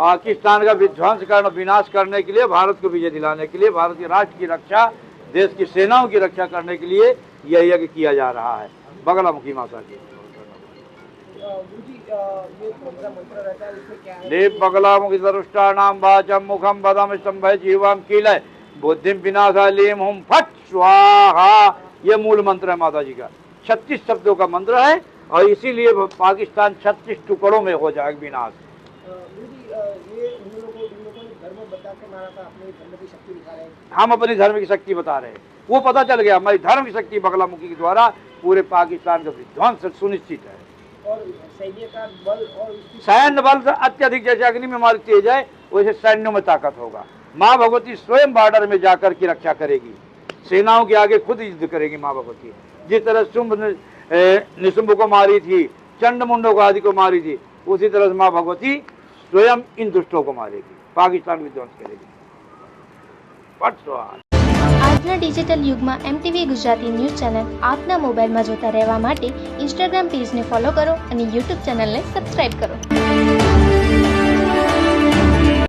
पाकिस्तान का विध्वंस करना, विनाश करने के लिए, भारत को विजय दिलाने के लिए, भारत के राष्ट्र की रक्षा, देश की सेनाओं की रक्षा करने के लिए यह यज्ञ किया जा रहा है बगलामुखी माता की। देव बगलामुखी दरुष्टानाम वाचम मुखम बदम स्तंभ जीवम कीलय बुद्धिम विनाशालीम हुम फट स्वाहा। ये मूल मंत्र है माता जी का। 36 शब्दों का मंत्र है और इसीलिए पाकिस्तान 36 टुकड़ों में हो जाएगा विनाश। हम अपनी धर्म की शक्ति बता रहे हैं, वो पता चल गया हमारी धर्म की शक्ति बगलामुखी के द्वारा पूरे पाकिस्तान का विध्वंस सुनिश्चित है। और सैन्य का बल और सैन्य बल अत्यधिक, जैसे अग्नि में हमारी तेज है वैसे सैन्यों में ताकत होगा। माँ भगवती स्वयं बॉर्डर में जाकर की रक्षा करेगी, सेनाओं के आगे खुद युद्ध करेगी माँ भगवती। जिस तरह शुंभ निशुंभ को मारी थी, चंड मुंडों को आदि को मारी थी, उसी तरह से माँ भगवती स्वयं इन दुष्टों को मारेगी, पाकिस्तान विध्वंस करेगी। આજના ડિજિટલ યુગમાં MTV ગુજરાતી ન્યૂઝ ચેનલ આપના મોબાઈલમાં જોતા રહેવા માટે ઇન્સ્ટાગ્રામ પેજને ફોલો કરો અને યુટ્યુબ ચેનલને સબસ્ક્રાઇબ કરો।